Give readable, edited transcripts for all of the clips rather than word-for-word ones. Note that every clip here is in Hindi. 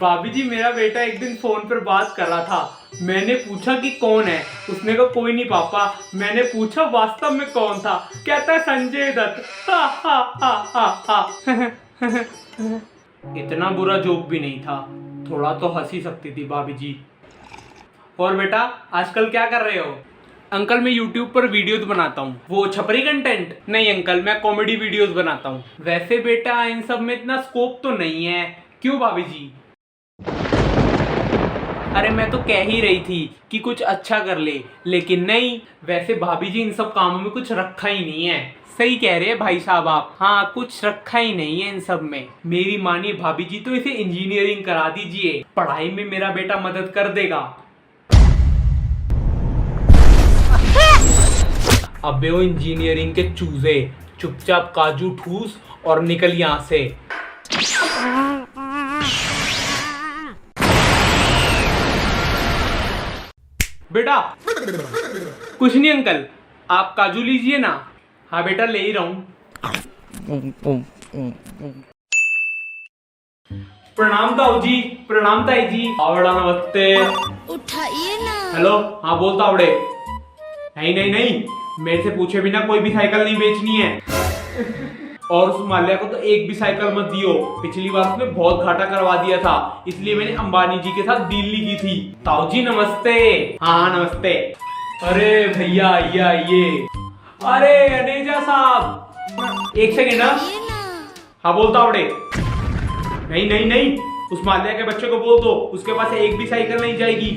भाभी जी मेरा बेटा एक दिन फोन पर बात कर रहा था। मैंने पूछा कि कौन है, उसने कहा कोई नहीं पापा। मैंने पूछा वास्तव में कौन था, कहता है संजय दत्त। हा हा हा हा हा। इतना बुरा जोक भी नहीं था, थोड़ा तो हंसी सकती थी भाभी जी। और बेटा आजकल क्या कर रहे हो? अंकल मैं YouTube पर वीडियोस बनाता हूँ। वो छपरी कंटेंट? नहीं अंकल, मैं कॉमेडी वीडियोस बनाता हूँ। वैसे बेटा इन सब में इतना स्कोप तो नहीं है। क्यों भाभी जी? अरे मैं तो कह ही रही थी कि कुछ अच्छा कर ले, लेकिन नहीं। वैसे भाभी जी इन सब कामों में कुछ रखा ही नहीं है। सही कह रहे हैं भाई साहब आप। हाँ, कुछ रखा ही नहीं है इन सब में। मेरी मानिए भाभी जी तो इसे इंजीनियरिंग करा दीजिए, पढ़ाई में मेरा बेटा मदद कर देगा। अबे वो इंजीनियरिंग के चूजे, चुपचाप काजू ठूस और निकल यहाँ से। बेटा कुछ नहीं अंकल, आप काजू लीजिए ना। हाँ बेटा ले ही रहा हूँ। प्रणाम ताऊ जी, प्रणाम ताई जी। आवड़ा नमस्ते। उठाइए ना। हेलो, हाँ बोल तावड़े। नहीं नहीं नहीं, मेरे से पूछे बिना कोई भी साइकिल नहीं बेचनी है। और उस माल्या को तो एक भी साइकिल मत दियो। पिछली बार उसने बहुत घाटा करवा दिया था, इसलिए मैंने अंबानी जी के साथ डील ली की थी। ताऊ जी नमस्ते। हाँ नमस्ते। अरे भैया आइए आइए। अरे अनेजा साहब एक सेकेंड ना। हाँ बोल तावड़े। नहीं नहीं नहीं, उस माल्या के बच्चे को बोल दो, उसके पास एक भी साइकिल नहीं जाएगी।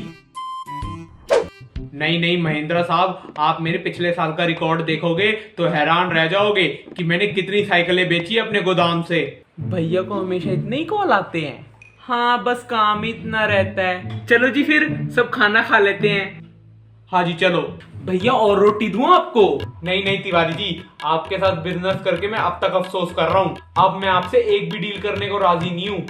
नहीं नहीं महेंद्र साहब, आप मेरे पिछले साल का रिकॉर्ड देखोगे तो हैरान रह जाओगे कि मैंने कितनी साइकिलें बेची अपने गोदाम से। भैया को हमेशा इतने ही कॉल आते हैं। हाँ बस काम ही इतना रहता है। चलो जी फिर सब खाना खा लेते हैं। हाँ जी चलो। भैया और रोटी दूं आपको? नहीं नहीं तिवारी जी, आपके साथ बिजनेस करके मैं अब तक अफसोस कर रहा हूँ। अब मैं आपसे एक भी डील करने को राजी नहीं हूँ।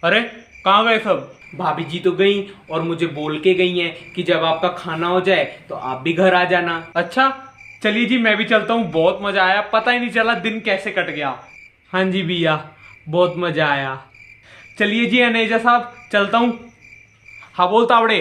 अरे कहाँ गए सब? भाभी जी तो गई और मुझे बोल के गई हैं कि जब आपका खाना हो जाए तो आप भी घर आ जाना। अच्छा चलिए जी मैं भी चलता हूँ। बहुत मजा आया, पता ही नहीं चला दिन कैसे कट गया। हाँ जी भैया बहुत मजा आया। चलिए जी अनेजा साहब चलता हूँ। हाँ बोल तावड़े।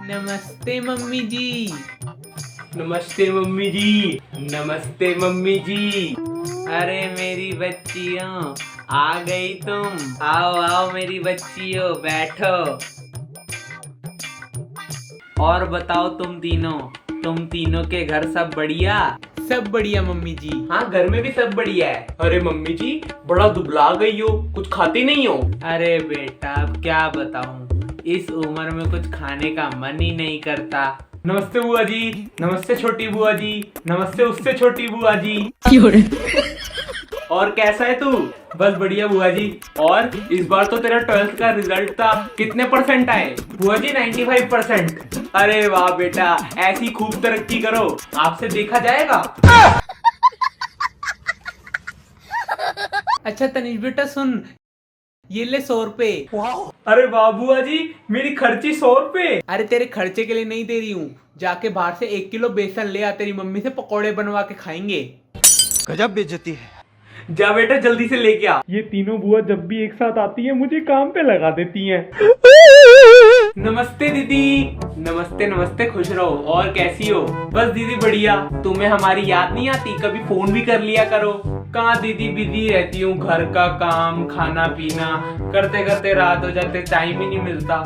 नमस्ते मम्मी जी। नमस्ते मम्मी जी। नमस्ते मम्मी जी। अरे मेरी बच्चियों आ गई तुम। आओ आओ मेरी बच्चियों बैठो। और बताओ तुम तीनों के घर सब बढ़िया? सब बढ़िया मम्मी जी। हाँ घर में भी सब बढ़िया है। अरे मम्मी जी बड़ा दुबला गई हो, कुछ खाती नहीं हो? अरे बेटा अब क्या बताऊं, इस उम्र में कुछ खाने का मन ही नहीं करता। नमस्ते बुआ जी। नमस्ते छोटी बुआ जी। नमस्ते उससे छोटी बुआ जी। और कैसा है तू? बस बढ़िया बुआ जी। और इस बार तो तेरा 12th का रिजल्ट था, कितने परसेंट आए? बुआ जी 95%। अरे वाह बेटा, ऐसी खूब तरक्की करो, आपसे देखा जाएगा। अच्छा तनिष बेटा सुन, ये ले 100 रुपए। अरे वाह बुआ जी, मेरी खर्ची 100 रुपए। अरे तेरे खर्चे के लिए नहीं दे रही हूँ, जाके बाहर से 1 किलो बेसन ले आ, तेरी मम्मी से पकौड़े बनवा के खाएंगे। गजब बेइज्जती है। जा बेटा जल्दी से लेके आ। ये तीनों बुआ जब भी एक साथ आती है मुझे काम पे लगा देती हैं। नमस्ते दीदी। नमस्ते नमस्ते, खुश रहो। और कैसी हो? बस दीदी बढ़िया। तुम्हें हमारी याद नहीं आती? कभी फोन भी कर लिया करो। कहाँ दीदी बिजी रहती हूँ, घर का काम खाना पीना करते करते रात हो जाते, टाइम ही नहीं मिलता।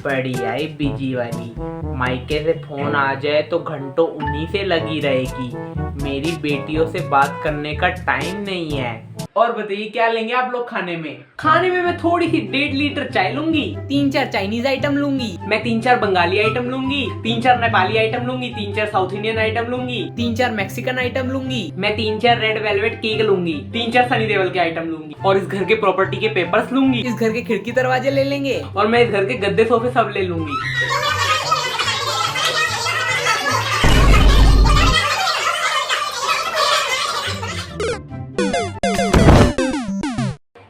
बढ़िया ही बिजी वाली, मायके से फोन आ जाए तो घंटों उन्हीं से लगी रहेगी। मेरी बेटियों से बात करने का टाइम नहीं है। और बताइए क्या लेंगे आप लोग खाने में? खाने में मैं थोड़ी सी 1.5 लीटर चाय लूंगी, 3-4 चाइनीज आइटम लूंगी, मैं 3-4 बंगाली आइटम लूंगी, 3-4 नेपाली आइटम लूंगी, 3-4 साउथ इंडियन आइटम लूंगी, 3-4 मैक्सिकन आइटम लूंगी, मैं 3-4 रेड वेलवेट केक लूंगी, 3-4 सनी देओल के आइटम लूंगी, और इस घर के प्रॉपर्टी के पेपर्स लूंगी, इस घर के खिड़की दरवाजे ले लेंगे, और मैं इस घर के गद्दे सोफे सब ले लूंगी।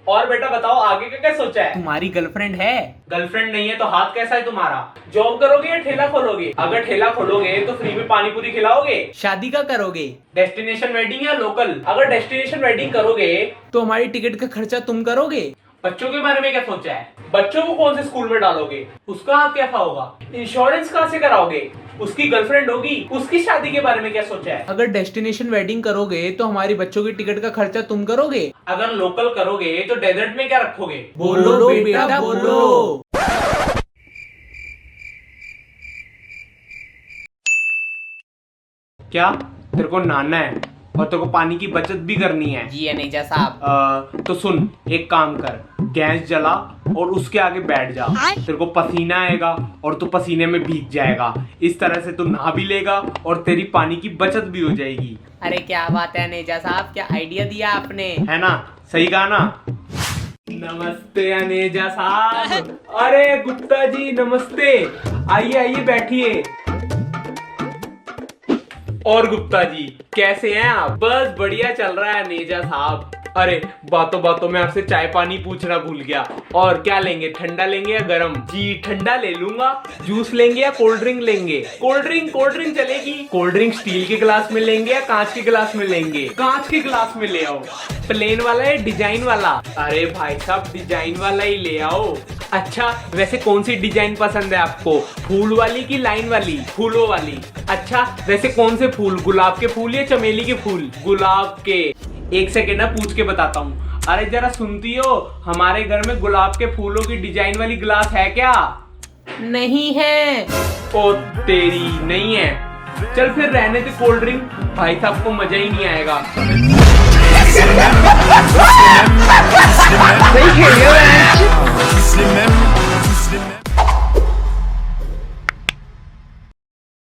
और बेटा बताओ आगे का क्या सोचा है? तुम्हारी गर्लफ्रेंड है? गर्लफ्रेंड नहीं है तो हाथ कैसा है तुम्हारा? जॉब करोगे या ठेला खोलोगे? अगर ठेला खोलोगे तो फ्री में पानी पूरी खिलाओगे? शादी का करोगे? डेस्टिनेशन वेडिंग या लोकल? अगर डेस्टिनेशन वेडिंग करोगे तो हमारी टिकट का खर्चा तुम करोगे? बच्चों के बारे में क्या सोचा है? बच्चों को कौन से स्कूल में डालोगे? उसका हाथ कैसा होगा? इंश्योरेंस कहाँ से कराओगे? उसकी गर्लफ्रेंड होगी, उसकी शादी के बारे में क्या सोचा है? अगर डेस्टिनेशन वेडिंग करोगे तो हमारी बच्चों की टिकट का खर्चा तुम करोगे? अगर लोकल करोगे तो डेजर्ट में क्या रखोगे? बोलो बेटा बोलो। क्या तेरे को नहाना है और तेरे को पानी की बचत भी करनी है? जी अनेजा साहब। तो सुन, एक काम कर, गैस जला और उसके आगे बैठ जा। तेरे को पसीना आएगा और तू पसीने में भीग जाएगा। इस तरह से तू नहा भी लेगा और तेरी पानी की बचत भी हो जाएगी। अरे क्या बात है अनेजा साहब, क्या आइडिया दिया आपने। है ना? सही कहा ना? नमस्ते अनेजा साहब। अरे गुप्ता जी नमस्ते, आइए आइए बैठिए। और गुप्ता जी कैसे हैं आप? बस बढ़िया चल रहा है अनेजा साहब। अरे बातों बातों में आपसे चाय पानी पूछना भूल गया। और क्या लेंगे, ठंडा लेंगे या गरम? जी ठंडा ले लूंगा। जूस लेंगे या कोल्ड ड्रिंक लेंगे? कोल्ड ड्रिंक चलेगी। कोल्ड ड्रिंक स्टील के गिलास में लेंगे या कांच के गिलास में लेंगे? कांच के गिलास में ले आओ। प्लेन वाला या डिजाइन वाला? अरे भाई साहब डिजाइन वाला ही ले आओ। अच्छा वैसे कौन सी डिजाइन पसंद है आपको, फूल वाली की लाइन वाली? फूलों वाली। अच्छा वैसे कौन से फूल, गुलाब के फूल या चमेली के फूल? गुलाब के। एक सेकेंड ना पूछ के बताता हूँ। अरे जरा सुनती हो, हमारे घर में गुलाब के फूलों की डिजाइन वाली गिलास है क्या? नहीं है। ओ तेरी, नहीं है। चल फिर रहने दे कोल्ड ड्रिंक, भाई साहब को मजा ही नहीं आएगा।